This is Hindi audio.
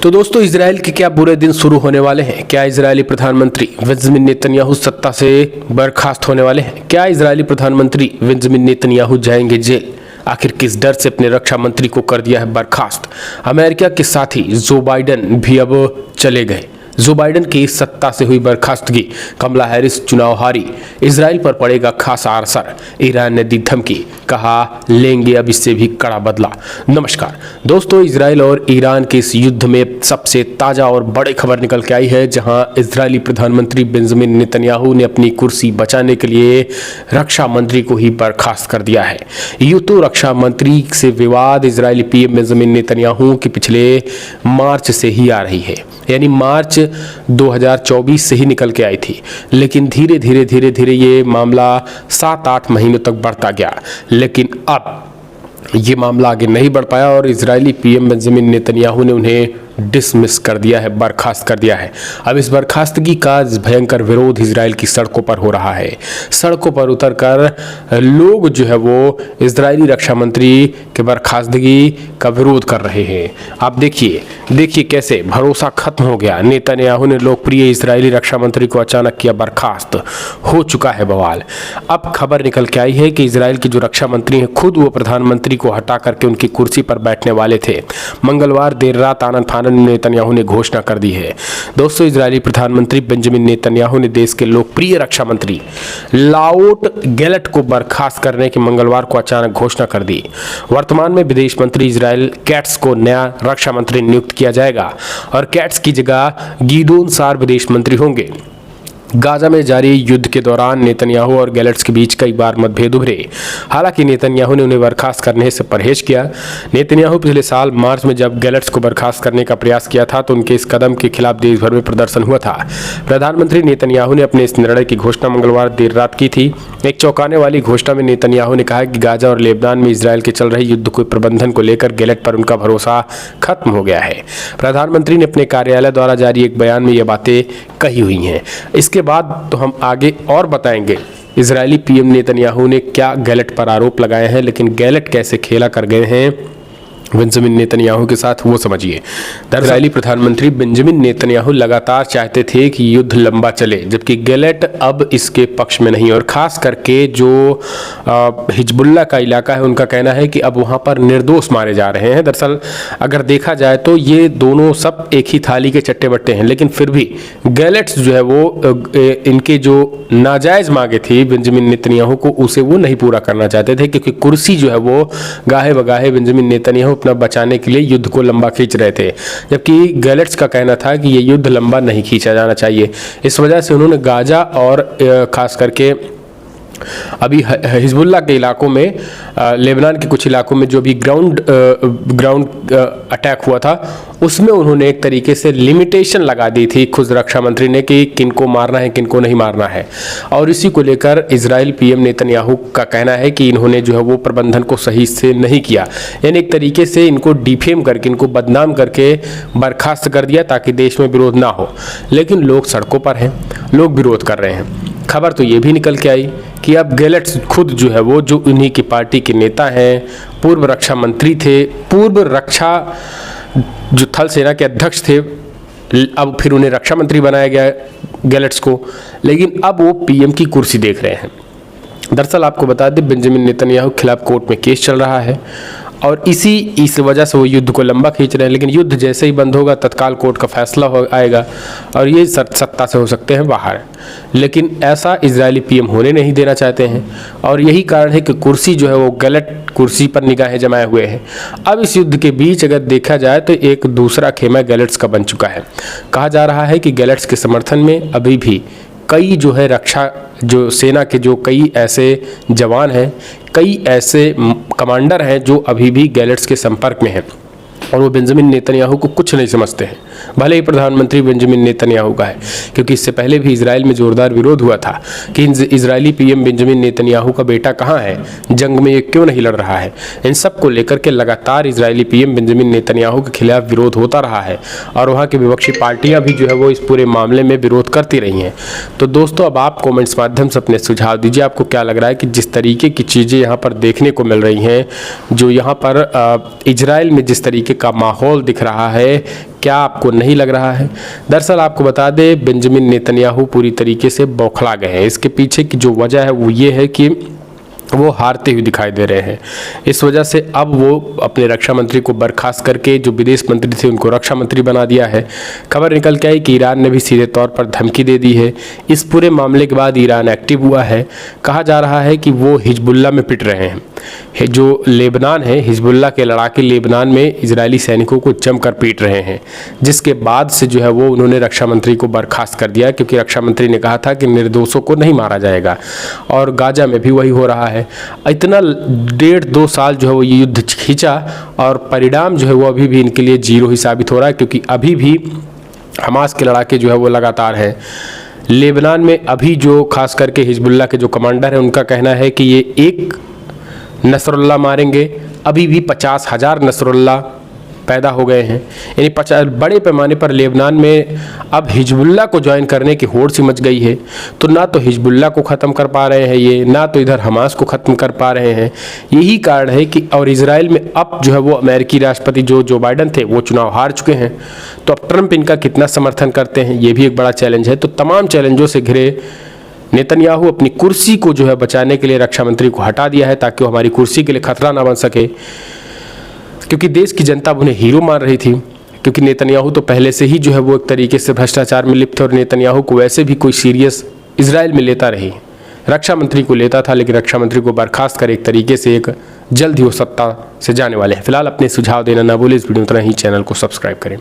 तो दोस्तों, इजराइल के क्या बुरे दिन शुरू होने वाले हैं? क्या इजरायली प्रधानमंत्री बेंजामिन नेतन्याहू सत्ता से बर्खास्त होने वाले हैं? क्या इजरायली प्रधानमंत्री बेंजामिन नेतन्याहू जाएंगे जेल? आखिर किस डर से अपने रक्षा मंत्री को कर दिया है बर्खास्त? अमेरिका के साथी जो बाइडेन भी अब चले गए। जो बाइडेन की सत्ता से हुई बर्खास्तगी, कमला हैरिस चुनाव हारी, इजराइल पर पड़ेगा खासा असर। ईरान ने दी धमकी, कहा लेंगे अब इससे भी कड़ा बदला। नमस्कार दोस्तों, इजराइल और ईरान के इस युद्ध में सबसे ताजा और बड़ी खबर निकल के आई है, जहां इजरायली प्रधानमंत्री बेंजामिन नेतन्याहू ने अपनी कुर्सी बचाने के लिए रक्षा मंत्री को ही बर्खास्त कर दिया है। यूं तो रक्षा मंत्री से विवाद इजरायली पीएम बेंजामिन नेतन्याहू के पिछले मार्च से ही आ रही है, यानी मार्च 2024 से ही निकल के आई थी, लेकिन धीरे धीरे ये मामला 7-8 महीनों तक बढ़ता गया। लेकिन अब ये मामला आगे नहीं बढ़ पाया और इजरायली पीएम बेंजामिन नेतन्याहू ने उन्हें डिसमिस कर दिया है, बर्खास्त कर दिया है। अब इस बर्खास्तगी का भयंकर विरोध इजराइल की सड़कों पर हो रहा है। सड़कों पर उतरकर लोग जो है वो इजरायली रक्षा मंत्री के बर्खास्तगी का विरोध कर रहे हैं। आप देखिए कैसे भरोसा खत्म हो गया। नेतन्याहू ने लोकप्रिय इजरायली रक्षा मंत्री को अचानक किया बर्खास्त। हो चुका है बवाल। अब खबर निकल के आई है कि इजराइल के जो रक्षा मंत्री हैं, खुद वो प्रधानमंत्री को हटा करके उनकी कुर्सी पर बैठने वाले थे। मंगलवार देर रात आनंद नेतन्याहू ने घोषणा कर दी है। दोस्तों, इजरायली प्रधानमंत्री बेंजामिन नेतन्याहू ने देश के लोकप्रिय रक्षा मंत्री लाओट गैलेट को बर्खास्त करने की मंगलवार को अचानक घोषणा कर दी। वर्तमान में विदेश मंत्री इजराइल कैट्स को नया रक्षा मंत्री नियुक्त किया जाएगा और कैट्स की जगह गिदोन सार विदेश मंत्री होंगे। गाजा में जारी युद्ध के दौरान नेतन्याहू और गैलेट्स के बीच कई बार मतभेद उभरे। हालांकि नेतन्याहू ने उन्हें बर्खास्त करने से परहेज किया। नेतन्याहू पिछले साल मार्च में जब गैलेट्स को बर्खास्त करने का प्रयास किया था तो उनके इस कदम के खिलाफ देश भर में प्रदर्शन हुआ था। प्रधानमंत्री नेतन्याहू ने अपने इस निर्णय की घोषणा मंगलवार देर रात की थी। एक चौंकाने वाली घोषणा में नेतन्याहू ने कहा कि गाजा और लेबनान में इजरायल के चल रहे युद्ध के प्रबंधन को लेकर गैलेट पर उनका भरोसा खत्म हो गया है। प्रधानमंत्री ने अपने कार्यालय द्वारा जारी एक बयान में ये बातें कही हुई हैं। इसके बाद तो हम आगे और बताएंगे इजरायली पीएम नेतन्याहू ने क्या गैलेट पर आरोप लगाए हैं, लेकिन गैलेट कैसे खेला कर गए हैं बेंजामिन नेतन्याहू के साथ, वो समझिए। दरअसल इजरायली प्रधानमंत्री बेंजामिन नेतन्याहू लगातार चाहते थे कि युद्ध लंबा चले, जबकि गैलेट अब इसके पक्ष में नहीं। और खास करके जो हिजबुल्लाह का इलाका है, उनका कहना है कि अब वहाँ पर निर्दोष मारे जा रहे हैं। दरअसल अगर देखा जाए तो ये दोनों सब एक ही थाली के चट्टे बट्टे हैं, लेकिन फिर भी गैलेट्स जो है वो इनके जो नाजायज़ मांगे थी बेंजामिन नेतन्याहू को, उसे वो नहीं पूरा करना चाहते थे, क्योंकि कुर्सी जो है वो गाहे बगाहे बेंजामिन नेतन्याहू अपना बचाने के लिए युद्ध को लंबा खींच रहे थे, जबकि गैलेट्स का कहना था कि ये युद्ध लंबा नहीं खींचा जाना चाहिए। इस वजह से उन्होंने गाजा और खास करके अभी हिजबुल्लाह के इलाकों में, लेबनान के कुछ इलाकों में जो भी ग्राउंड अटैक हुआ था, उसमें उन्होंने एक तरीके से लिमिटेशन लगा दी थी खुद रक्षा मंत्री ने कि किनको मारना है किनको नहीं मारना है। और इसी को लेकर इजराइल पीएम नेतन्याहू का कहना है कि इन्होंने जो है वो प्रबंधन को सही से नहीं किया, यानी एक तरीके से इनको डिफेम करके, इनको बदनाम करके बर्खास्त कर दिया ताकि देश में विरोध ना हो। लेकिन लोग सड़कों पर हैं, लोग विरोध कर रहे हैं। खबर तो ये भी निकल के आई कि अब गैलेट्स खुद जो है वो, जो उन्हीं की पार्टी के नेता हैं, पूर्व रक्षा मंत्री थे, पूर्व रक्षा जो थल सेना के अध्यक्ष थे, अब फिर उन्हें रक्षा मंत्री बनाया गया गैलेट्स को, लेकिन अब वो पीएम की कुर्सी देख रहे हैं। दरअसल आपको बता दें, बेंजामिन नेतन्याहू के खिलाफ कोर्ट में केस चल रहा है और इस वजह से वो युद्ध को लंबा खींच रहे हैं। लेकिन युद्ध जैसे ही बंद होगा तत्काल कोर्ट का फैसला आएगा और ये सत्ता से हो सकते हैं बाहर। लेकिन ऐसा इजरायली पीएम होने नहीं देना चाहते हैं और यही कारण है कि कुर्सी जो है वो गैलेट कुर्सी पर निगाहें जमाए हुए हैं। अब इस युद्ध के बीच अगर देखा जाए तो एक दूसरा खेमा गैलेट्स का बन चुका है। कहा जा रहा है कि गैलेट्स के समर्थन में अभी भी कई जो है रक्षा जो सेना के जो कई ऐसे जवान हैं, कई ऐसे कमांडर हैं जो अभी भी गैलेट्स के संपर्क में हैं और वो बेंजामिन नेतन्याहू को कुछ नहीं समझते हैं, भले ही प्रधानमंत्री बेंजामिन नेतन्याहू का है। क्योंकि इससे पहले भी इजराइल में जोरदार विरोध हुआ था कि इजरायली पीएम बेंजामिन नेतन्याहू का बेटा कहाँ है, जंग में ये क्यों नहीं लड़ रहा है। इन सब को लेकर के लगातार इजरायली पीएम बेंजामिन नेतन्याहू के खिलाफ विरोध होता रहा है और वहाँ की विपक्षी पार्टियाँ भी जो है वो इस पूरे मामले में विरोध करती रही हैं। तो दोस्तों, अब आप कॉमेंट्स माध्यम से अपने सुझाव दीजिए, आपको क्या लग रहा है कि जिस तरीके की चीज़ें यहाँ पर देखने को मिल रही हैं, जो यहाँ पर इजराइल में जिस तरीके का माहौल दिख रहा है, क्या आपको नहीं लग रहा है? दरअसल आपको बता दें, बेंजामिन नेतन्याहू पूरी तरीके से बौखला गए हैं। इसके पीछे की जो वजह है वो ये है कि वो हारते हुए दिखाई दे रहे हैं। इस वजह से अब वो अपने रक्षा मंत्री को बर्खास्त करके जो विदेश मंत्री थे उनको रक्षा मंत्री बना दिया है। खबर निकल के आई कि ईरान ने भी सीधे तौर पर धमकी दे दी है। इस पूरे मामले के बाद ईरान एक्टिव हुआ है। कहा जा रहा है कि वो हिजबुल्ला में पिट रहे हैं। जो लेबनान है, हिजबुल्ला के लड़ाके लेबनान में इजरायली सैनिकों को जमकर पीट रहे हैं, जिसके बाद से जो है वो उन्होंने रक्षा मंत्री को बर्खास्त कर दिया, क्योंकि रक्षा मंत्री ने कहा था कि निर्दोषों को नहीं मारा जाएगा। और गाजा में भी वही हो रहा है। इतना 1.5-2 साल जो है वो ये युद्ध खींचा और परिणाम जो है वो अभी भी इनके लिए जीरो ही साबित हो रहा है, क्योंकि अभी भी हमास के लड़ाके जो है वो लगातार हैं। लेबनान में अभी जो खास करके हिजबुल्ला के जो कमांडर हैं उनका कहना है कि ये एक नसरुल्लाह मारेंगे, अभी भी 50,000 नसरुल्लाह पैदा हो गए हैं। यानी बड़े पैमाने पर लेबनान में अब हिजबुल्ला को ज्वाइन करने की होड़ सी मच गई है। तो ना तो हिजबुल्ला को ख़त्म कर पा रहे हैं ये, ना तो इधर हमास को ख़त्म कर पा रहे हैं। यही कारण है कि और इजराइल में अब जो है वो अमेरिकी राष्ट्रपति जो बाइडन थे वो चुनाव हार चुके हैं। तो अब ट्रंप इनका कितना समर्थन करते हैं ये भी एक बड़ा चैलेंज है। तो तमाम चैलेंजों से घिरे नेतन्याहू अपनी कुर्सी को जो है बचाने के लिए रक्षा मंत्री को हटा दिया है, ताकि वो हमारी कुर्सी के लिए खतरा ना बन सके, क्योंकि देश की जनता उन्हें हीरो मान रही थी। क्योंकि नेतन्याहू तो पहले से ही जो है वो एक तरीके से भ्रष्टाचार में लिप्त थे और नेतन्याहू को वैसे भी कोई सीरियस इजराइल में लेता रही। रक्षा मंत्री को लेता था, लेकिन रक्षा मंत्री को बर्खास्त कर एक तरीके से एक जल्द ही वो सत्ता से जाने वाले हैं। फिलहाल अपने सुझाव देना ना भूलें। इस वीडियो में इतना ही, चैनल को सब्सक्राइब करें।